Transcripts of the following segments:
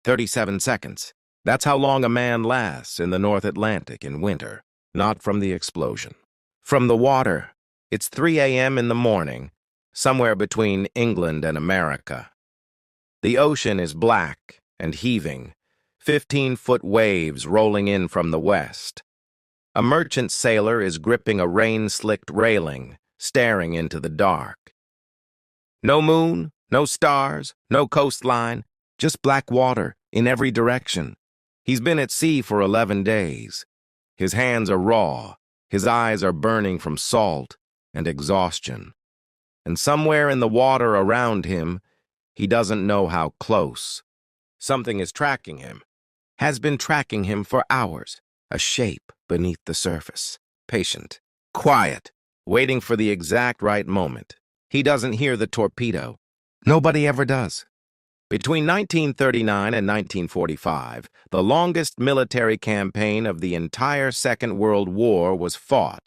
37 seconds. That's how long a man lasts in the North Atlantic in winter, not from the explosion. From the water, it's 3 a.m. in the morning, somewhere between England and America. The ocean is black and heaving, 15-foot waves rolling in from the west. A merchant sailor is gripping a rain-slicked railing, staring into the dark. No moon, no stars, no coastline, just black water in every direction. He's been at sea for 11 days. His hands are raw, his eyes are burning from salt and exhaustion. And somewhere in the water around him, he doesn't know how close. Something is tracking him, has been tracking him for hours, a shape beneath the surface, patient, quiet, waiting for the exact right moment. He doesn't hear the torpedo. Nobody ever does. Between 1939 and 1945, the longest military campaign of the entire Second World War was fought,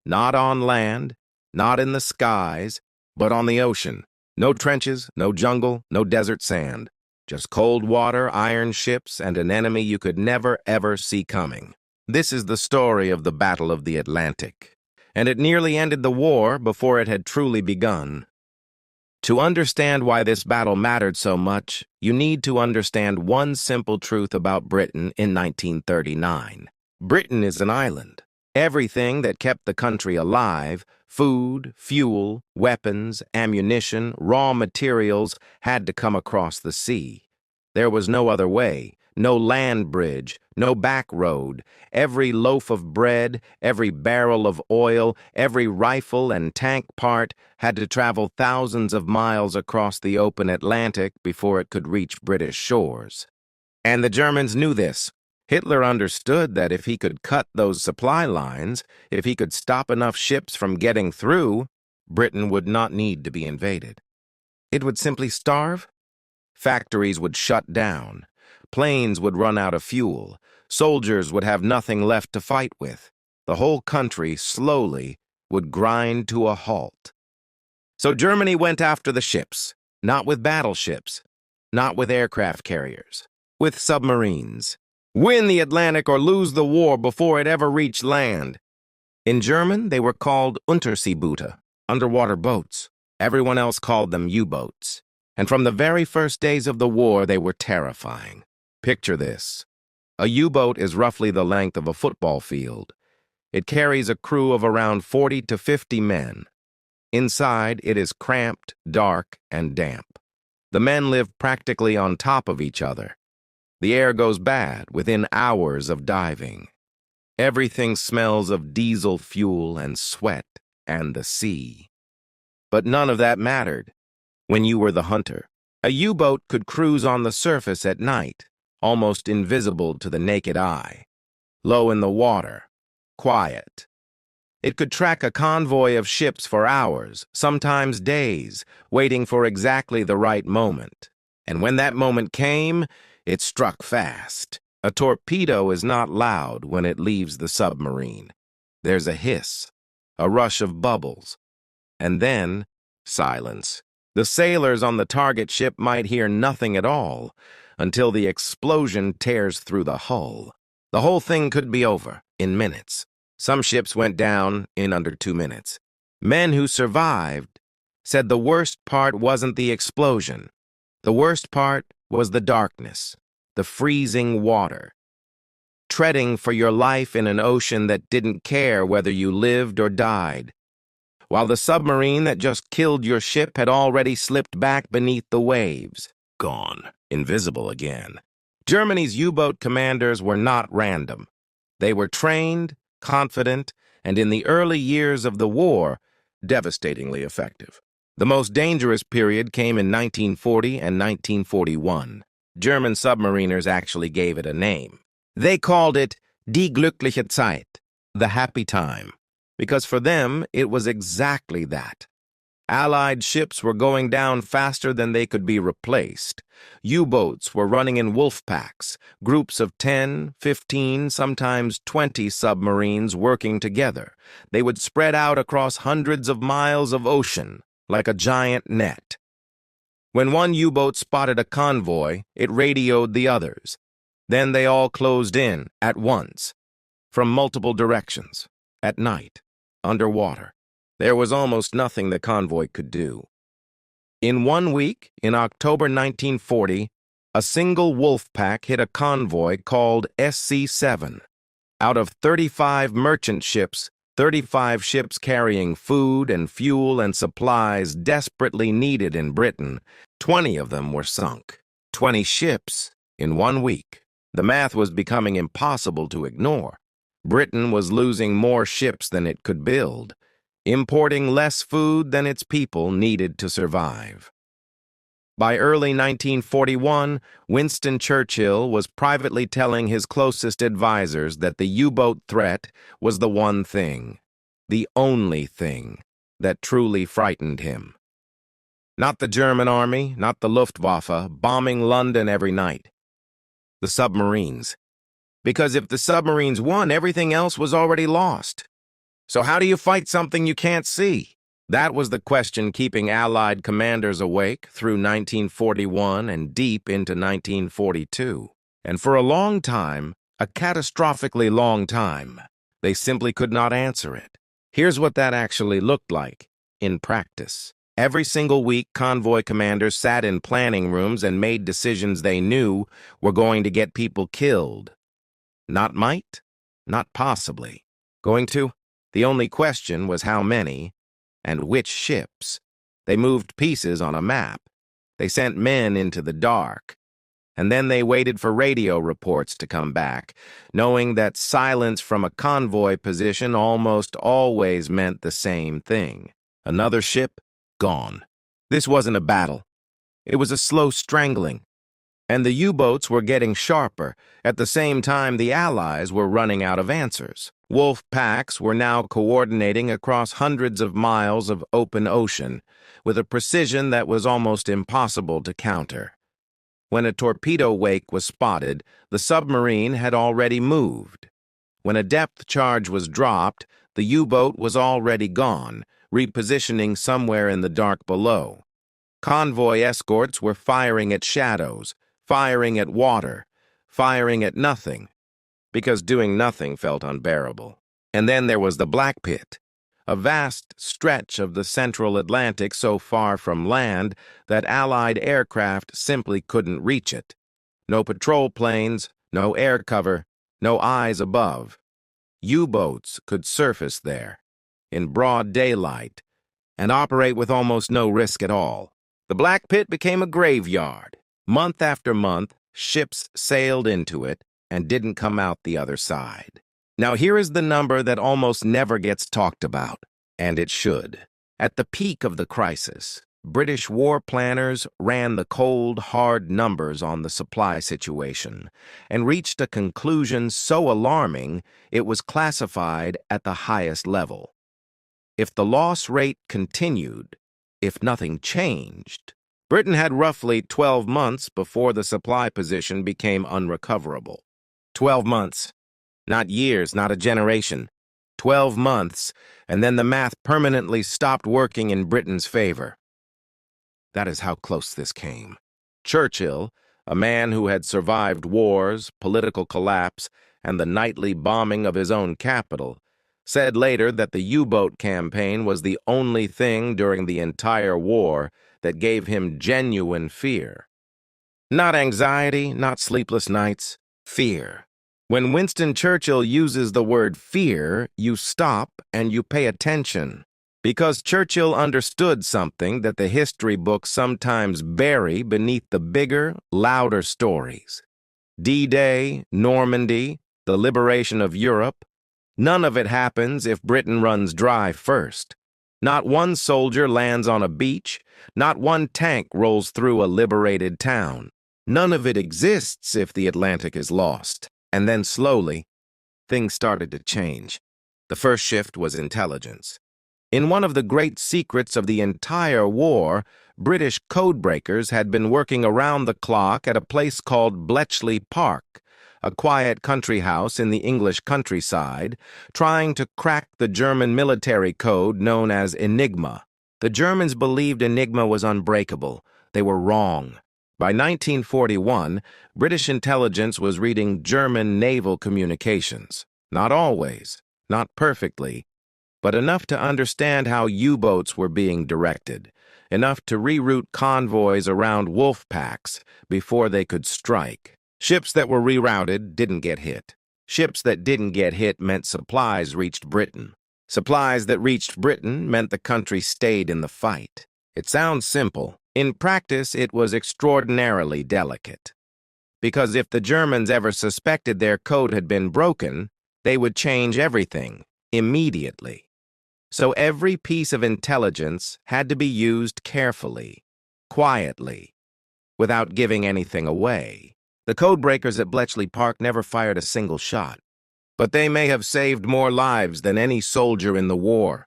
not on land, not in the skies, but on the ocean. No trenches, no jungle, no desert sand. Just cold water, iron ships, and an enemy you could never, ever see coming. This is the story of the Battle of the Atlantic, and it nearly ended the war before it had truly begun. To understand why this battle mattered so much, you need to understand one simple truth about Britain in 1939. Britain is an island. Everything that kept the country alive, food, fuel, weapons, ammunition, raw materials, had to come across the sea. There was no other way, no land bridge, no back road. Every loaf of bread, every barrel of oil, every rifle and tank part had to travel thousands of miles across the open Atlantic before it could reach British shores. And the Germans knew this. Hitler understood that if he could cut those supply lines, if he could stop enough ships from getting through, Britain would not need to be invaded. It would simply starve. Factories would shut down. Planes would run out of fuel. Soldiers would have nothing left to fight with. The whole country, slowly, would grind to a halt. So Germany went after the ships, not with battleships, not with aircraft carriers, with submarines. Win the Atlantic or lose the war before it ever reached land. In German, they were called Unterseeboote, underwater boats. Everyone else called them U-boats. And from the very first days of the war, they were terrifying. Picture this. A U-boat is roughly the length of a football field. It carries a crew of around 40 to 50 men. Inside, it is cramped, dark, and damp. The men live practically on top of each other. The air goes bad within hours of diving. Everything smells of diesel fuel and sweat and the sea. But none of that mattered when you were the hunter. A U-boat could cruise on the surface at night, almost invisible to the naked eye. Low in the water, quiet. It could track a convoy of ships for hours, sometimes days, waiting for exactly the right moment. And when that moment came, it struck fast. A torpedo is not loud when it leaves the submarine. There's a hiss, a rush of bubbles, and then silence. The sailors on the target ship might hear nothing at all until the explosion tears through the hull. The whole thing could be over in minutes. Some ships went down in under 2 minutes. Men who survived said the worst part wasn't the explosion. The worst part was the darkness, the freezing water. Treading for your life in an ocean that didn't care whether you lived or died, while the submarine that just killed your ship had already slipped back beneath the waves. Gone, invisible again. Germany's U-boat commanders were not random. They were trained, confident, and in the early years of the war, devastatingly effective. The most dangerous period came in 1940 and 1941. German submariners actually gave it a name. They called it Die glückliche Zeit, the happy time, because for them it was exactly that. Allied ships were going down faster than they could be replaced. U-boats were running in wolf packs, groups of 10, 15, sometimes 20 submarines working together. They would spread out across hundreds of miles of ocean like a giant net. When one U-boat spotted a convoy, it radioed the others. Then they all closed in at once, from multiple directions, at night, underwater. There was almost nothing the convoy could do. In 1 week, in October 1940, a single wolf pack hit a convoy called SC-7. Out of 35 merchant ships, 35 ships carrying food and fuel and supplies desperately needed in Britain, 20 of them were sunk. 20 ships in 1 week. The math was becoming impossible to ignore. Britain was losing more ships than it could build, importing less food than its people needed to survive. By early 1941, Winston Churchill was privately telling his closest advisors that the U-boat threat was the one thing, the only thing, that truly frightened him. Not the German army, not the Luftwaffe, bombing London every night. The submarines. Because if the submarines won, everything else was already lost. So how do you fight something you can't see? That was the question keeping Allied commanders awake through 1941 and deep into 1942. And for a long time, a catastrophically long time, they simply could not answer it. Here's what that actually looked like in practice. Every single week, convoy commanders sat in planning rooms and made decisions they knew were going to get people killed. Not might, not possibly. Going to? The only question was how many and which ships. They moved pieces on a map. They sent men into the dark. And then they waited for radio reports to come back, knowing that silence from a convoy position almost always meant the same thing. Another ship, gone. This wasn't a battle. It was a slow strangling. And the U-boats were getting sharper. At the same time, the Allies were running out of answers. Wolf packs were now coordinating across hundreds of miles of open ocean with a precision that was almost impossible to counter. When a torpedo wake was spotted, the submarine had already moved. When a depth charge was dropped, the U-boat was already gone, repositioning somewhere in the dark below. Convoy escorts were firing at shadows, firing at water, firing at nothing, because doing nothing felt unbearable. And then there was the Black Pit, a vast stretch of the central Atlantic so far from land that Allied aircraft simply couldn't reach it. No patrol planes, no air cover, no eyes above. U-boats could surface there, in broad daylight, and operate with almost no risk at all. The Black Pit became a graveyard. Month after month, ships sailed into it and didn't come out the other side. Now here is the number that almost never gets talked about, and it should. At the peak of the crisis, British war planners ran the cold, hard numbers on the supply situation and reached a conclusion so alarming it was classified at the highest level. If the loss rate continued, if nothing changed, Britain had roughly 12 months before the supply position became unrecoverable. 12 months. Not years, not a generation. 12 months, and then the math permanently stopped working in Britain's favor. That is how close this came. Churchill, a man who had survived wars, political collapse, and the nightly bombing of his own capital, said later that the U-boat campaign was the only thing during the entire war that gave him genuine fear. Not anxiety, not sleepless nights, fear. When Winston Churchill uses the word fear, you stop and you pay attention. Because Churchill understood something that the history books sometimes bury beneath the bigger, louder stories. D-Day, Normandy, the liberation of Europe. None of it happens if Britain runs dry first. Not one soldier lands on a beach. Not one tank rolls through a liberated town. None of it exists if the Atlantic is lost. And then slowly, things started to change. The first shift was intelligence. In one of the great secrets of the entire war, British codebreakers had been working around the clock at a place called Bletchley Park, a quiet country house in the English countryside, trying to crack the German military code known as Enigma. The Germans believed Enigma was unbreakable, They were wrong. By 1941, British intelligence was reading German naval communications. Not always, not perfectly, but enough to understand how U-boats were being directed, enough to reroute convoys around wolf packs before they could strike. Ships that were rerouted didn't get hit. Ships that didn't get hit meant supplies reached Britain. Supplies that reached Britain meant the country stayed in the fight. It sounds simple. In practice, it was extraordinarily delicate. Because if the Germans ever suspected their code had been broken, they would change everything immediately. So every piece of intelligence had to be used carefully, quietly, without giving anything away. The codebreakers at Bletchley Park never fired a single shot, but they may have saved more lives than any soldier in the war.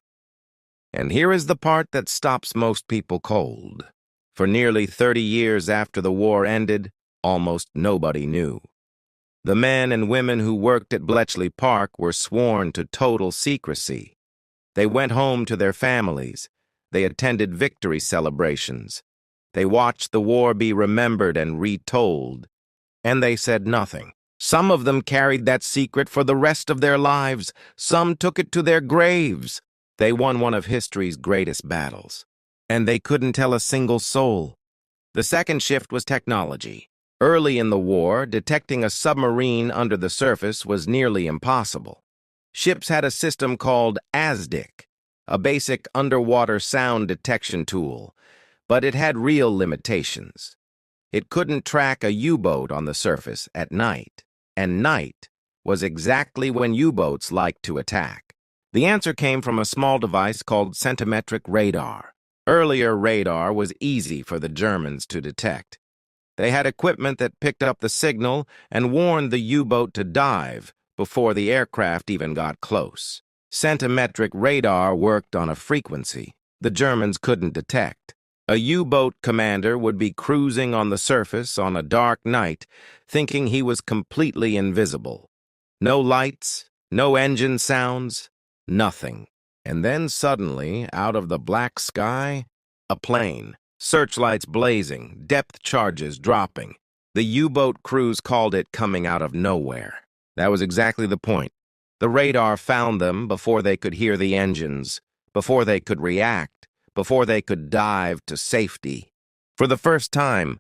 And here is the part that stops most people cold. For nearly 30 years after the war ended, almost nobody knew. The men and women who worked at Bletchley Park were sworn to total secrecy. They went home to their families. They attended victory celebrations. They watched the war be remembered and retold. And they said nothing. Some of them carried that secret for the rest of their lives. Some took it to their graves. They won one of history's greatest battles. And they couldn't tell a single soul. The second shift was technology. Early in the war, detecting a submarine under the surface was nearly impossible. Ships had a system called ASDIC, a basic underwater sound detection tool, but it had real limitations. It couldn't track a U-boat on the surface at night, and night was exactly when U-boats liked to attack. The answer came from a small device called centimetric radar. Earlier radar was easy for the Germans to detect. They had equipment that picked up the signal and warned the U-boat to dive before the aircraft even got close. Centimetric radar worked on a frequency the Germans couldn't detect. A U-boat commander would be cruising on the surface on a dark night, thinking he was completely invisible. No lights, no engine sounds, nothing. And then suddenly, out of the black sky, a plane. Searchlights blazing, depth charges dropping. The U-boat crews called it coming out of nowhere. That was exactly the point. The radar found them before they could hear the engines, before they could react, before they could dive to safety. For the first time,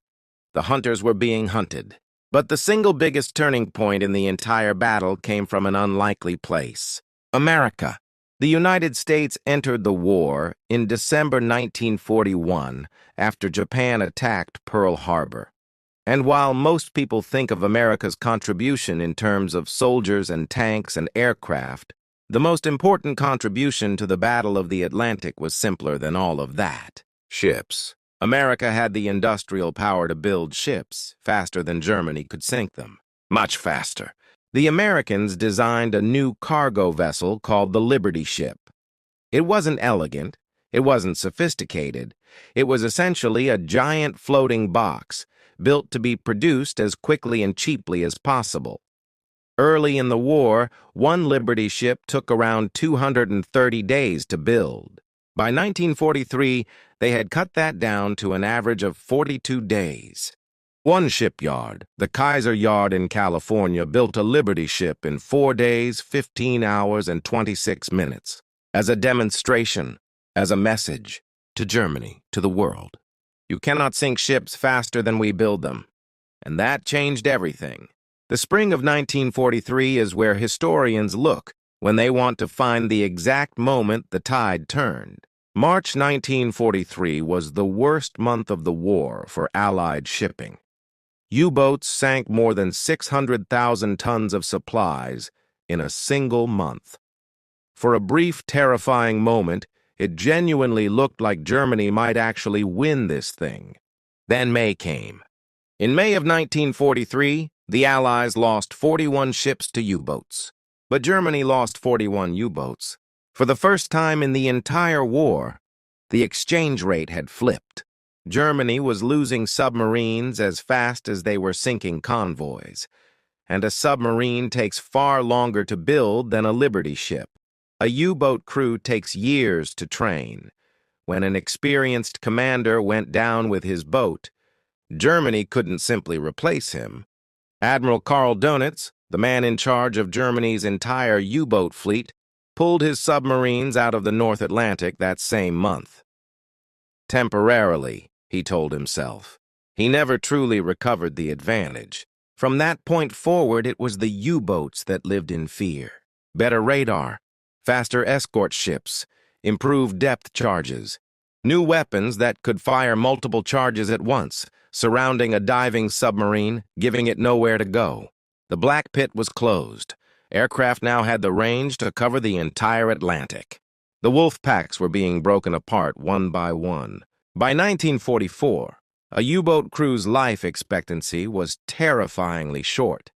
the hunters were being hunted. But the single biggest turning point in the entire battle came from an unlikely place. America. The United States entered the war in December 1941 after Japan attacked Pearl Harbor. And while most people think of America's contribution in terms of soldiers and tanks and aircraft, the most important contribution to the Battle of the Atlantic was simpler than all of that. Ships. America had the industrial power to build ships faster than Germany could sink them. Much faster. The Americans designed a new cargo vessel called the Liberty Ship. It wasn't elegant. It wasn't sophisticated. It was essentially a giant floating box, built to be produced as quickly and cheaply as possible. Early in the war, one Liberty ship took around 230 days to build. By 1943, they had cut that down to an average of 42 days. One shipyard, the Kaiser Yard in California, built a Liberty ship in 4 days, 15 hours, and 26 minutes, as a demonstration, as a message to Germany, to the world. You cannot sink ships faster than we build them. And that changed everything. The spring of 1943 is where historians look when they want to find the exact moment the tide turned. March 1943 was the worst month of the war for Allied shipping. U-boats sank more than 600,000 tons of supplies in a single month. For a brief, terrifying moment, it genuinely looked like Germany might actually win this thing. Then May came. In May of 1943, the Allies lost 41 ships to U-boats. But Germany lost 41 U-boats. For the first time in the entire war, the exchange rate had flipped. Germany was losing submarines as fast as they were sinking convoys. And a submarine takes far longer to build than a Liberty ship. A U-boat crew takes years to train. When an experienced commander went down with his boat, Germany couldn't simply replace him. Admiral Karl Dönitz, the man in charge of Germany's entire U-boat fleet, pulled his submarines out of the North Atlantic that same month. Temporarily, he told himself. He never truly recovered the advantage. From that point forward, it was the U-boats that lived in fear. Better radar, faster escort ships, improved depth charges, new weapons that could fire multiple charges at once, surrounding a diving submarine, giving it nowhere to go. The Black Pit was closed. Aircraft now had the range to cover the entire Atlantic. The wolf packs were being broken apart one by one. By 1944, a U-boat crew's life expectancy was terrifyingly short.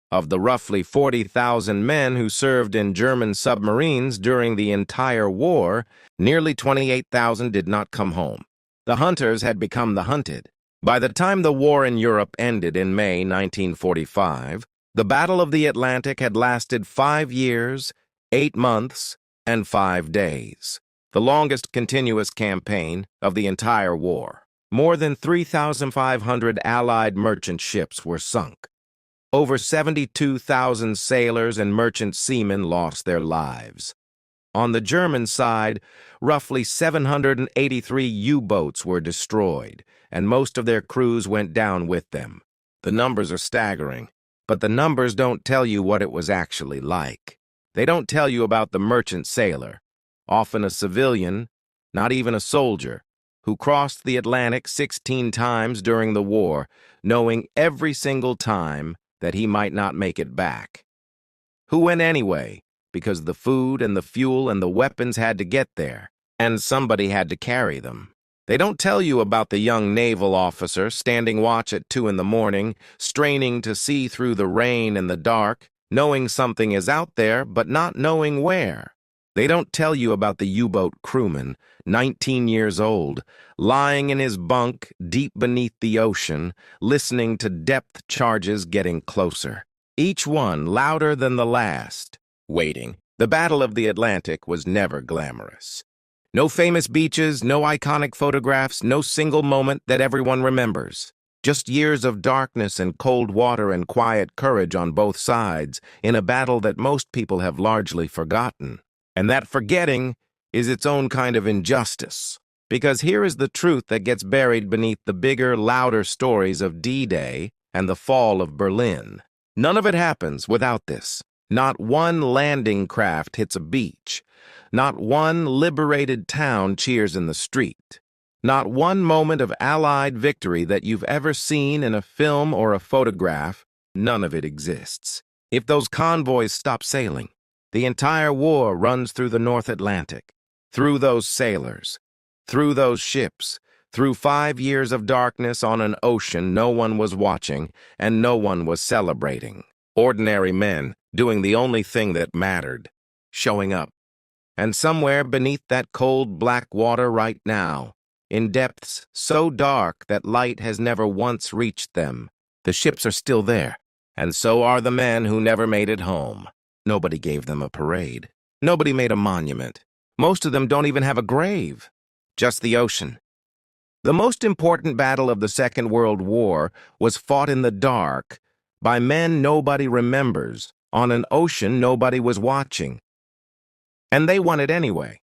Of the roughly 40,000 men who served in German submarines during the entire war, nearly 28,000 did not come home. The hunters had become the hunted. By the time the war in Europe ended in May 1945, the Battle of the Atlantic had lasted 5 years, 8 months, and 5 days, the longest continuous campaign of the entire war. More than 3,500 Allied merchant ships were sunk. Over 72,000 sailors and merchant seamen lost their lives. On the German side, roughly 783 U-boats were destroyed, and most of their crews went down with them. The numbers are staggering, but the numbers don't tell you what it was actually like. They don't tell you about the merchant sailor, often a civilian, not even a soldier, who crossed the Atlantic 16 times during the war, knowing every single time that he might not make it back. Who went anyway, because the food and the fuel and the weapons had to get there, and somebody had to carry them. They don't tell you about the young naval officer standing watch at 2 in the morning, straining to see through the rain and the dark, knowing something is out there but not knowing where. They don't tell you about the U-boat crewman, 19 years old, lying in his bunk deep beneath the ocean, listening to depth charges getting closer, each one louder than the last, waiting. The Battle of the Atlantic was never glamorous. No famous beaches, no iconic photographs, no single moment that everyone remembers. Just years of darkness and cold water and quiet courage on both sides in a battle that most people have largely forgotten. And that forgetting is its own kind of injustice. Because here is the truth that gets buried beneath the bigger, louder stories of D-Day and the fall of Berlin. None of it happens without this. Not one landing craft hits a beach. Not one liberated town cheers in the street. Not one moment of Allied victory that you've ever seen in a film or a photograph, none of it exists. If those convoys stop sailing, the entire war runs through the North Atlantic, through those sailors, through those ships, through 5 years of darkness on an ocean no one was watching and no one was celebrating. Ordinary men doing the only thing that mattered, showing up. And somewhere beneath that cold black water right now, in depths so dark that light has never once reached them, the ships are still there, and so are the men who never made it home. Nobody gave them a parade. Nobody made a monument. Most of them don't even have a grave. Just the ocean. The most important battle of the Second World War was fought in the dark by men nobody remembers, on an ocean nobody was watching. And they won it anyway.